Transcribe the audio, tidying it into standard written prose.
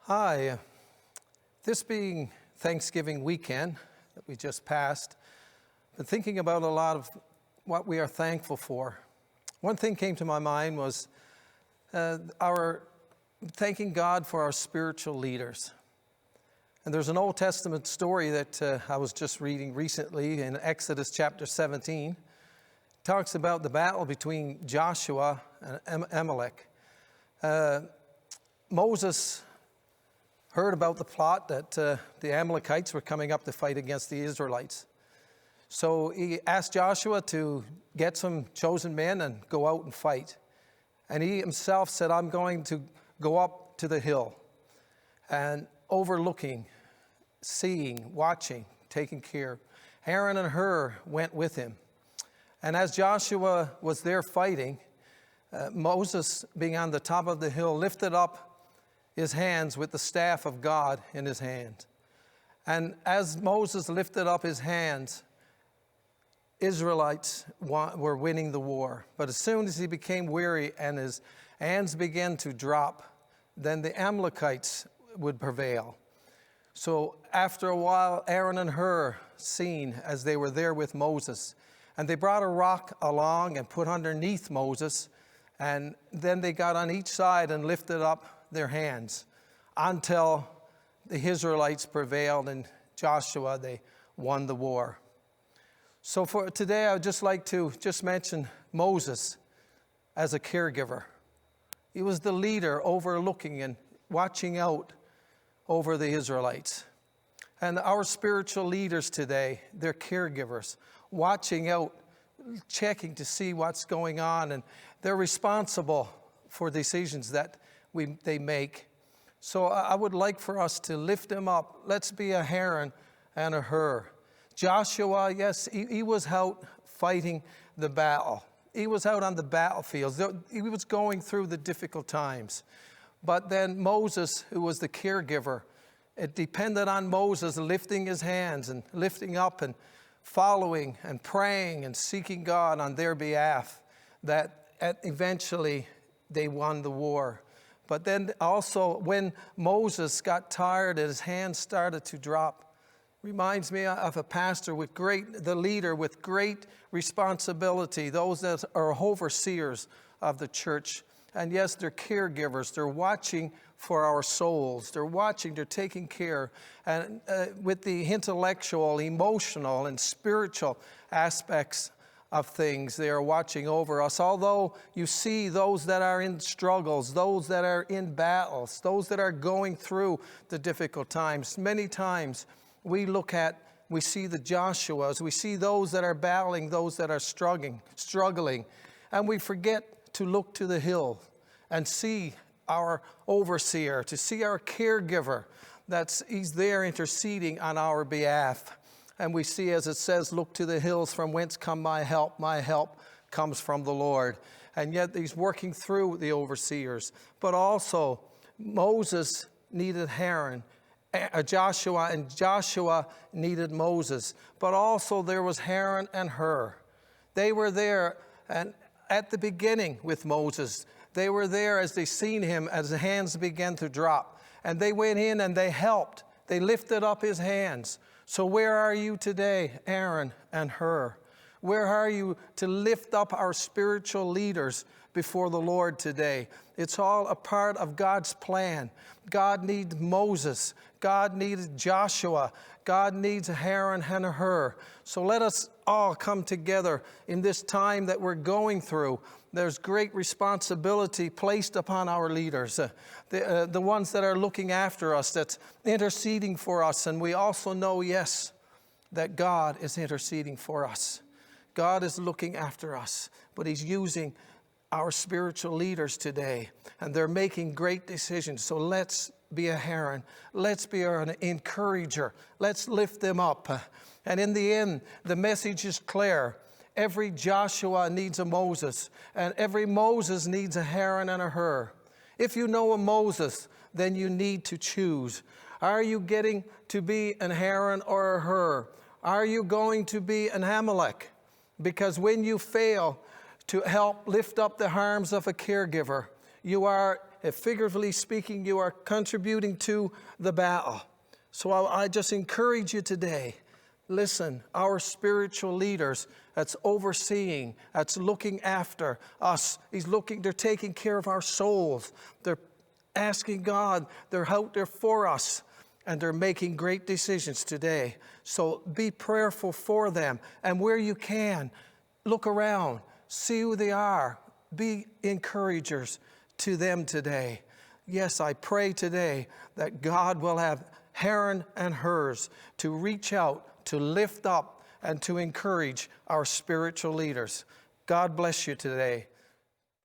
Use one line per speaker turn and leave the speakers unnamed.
Hi. This being Thanksgiving weekend that we just passed, been thinking about a lot of what we are thankful for. One thing came to my mind was our thanking God for our spiritual leaders. And there's an Old Testament story that I was just reading recently in Exodus chapter 17. It talks about the battle between Joshua and Amalek. Moses heard about the plot that the Amalekites were coming up to fight against the Israelites. So he asked Joshua to get some chosen men and go out and fight. And he himself said, I'm going to go up to the hill and overlooking, seeing, watching, taking care. Aaron and Hur went with him. And as Joshua was there fighting, Moses, being on the top of the hill, lifted up his hands with the staff of God in his hand. And as Moses lifted up his hands, Israelites were winning the war. But as soon as he became weary and his hands began to drop, then the Amalekites would prevail. So after a while, Aaron and Hur seen as they were there with Moses, and they brought a rock along and put underneath Moses, and then they got on each side and lifted up their hands until the Israelites prevailed and Joshua, they won the war. So for today, I would just like to mention Moses as a caregiver. He was the leader overlooking and watching out over the Israelites. And our spiritual leaders today, they're caregivers, watching out, checking to see what's going on, and they're responsible for decisions that they make. So I would like for us to lift them up. Let's be a Aaron and a Hur. Joshua, yes, he was out fighting the battle. He was out on the battlefield. He was going through the difficult times. But then Moses, who was the caregiver, it depended on Moses lifting his hands and lifting up and following and praying and seeking God on their behalf, that eventually they won the war. But then also when Moses got tired and his hands started to drop, reminds me of a pastor the leader with great responsibility, those that are overseers of the church. And yes, they're caregivers. They're watching for our souls. They're watching, they're taking care. And with the intellectual, emotional, and spiritual aspects of things, they are watching over us. Although you see those that are in struggles, those that are in battles, those that are going through the difficult times, many times we see the Joshuas, we see those that are battling, those that are struggling, and we forget to look to the hill and see our overseer, to see our caregiver, he's there interceding on our behalf. And we see, as it says, look to the hills from whence come my help comes from the Lord. And yet he's working through the overseers. But also, Moses needed Joshua, and Joshua needed Moses. But also there was Aaron and Hur. They were there and at the beginning with Moses. They were there as they seen him, as the hands began to drop. And they went in and they helped. They lifted up his hands. So where are you today, Aaron and Hur? Where are you to lift up our spiritual leaders before the Lord today? It's all a part of God's plan. God needs Moses. God needs Joshua. God needs Aaron and Hur. So let us all come together in this time that we're going through. There's great responsibility placed upon our leaders, the ones that are looking after us, that's interceding for us. And we also know, yes, that God is interceding for us. God is looking after us, but he's using our spiritual leaders today, and they're making great decisions. So let's be a Aaron. Let's be an encourager. Let's lift them up. And in the end, the message is clear. Every Joshua needs a Moses, and every Moses needs a Aaron and a Hur. If you know a Moses, then you need to choose. Are you getting to be an Aaron or a Hur? Are you going to be an Amalek? Because when you fail to help lift up the arms of a caregiver, you are figuratively speaking, you are contributing to the battle. So I just encourage you today. Listen, our spiritual leaders that's overseeing, that's looking after us, they're taking care of our souls. They're asking God, they're out there for us, and they're making great decisions today. So be prayerful for them. And where you can, look around, see who they are. Be encouragers to them today. Yes, I pray today that God will have Heron and hers to reach out, to lift up, and to encourage our spiritual leaders. God bless you today.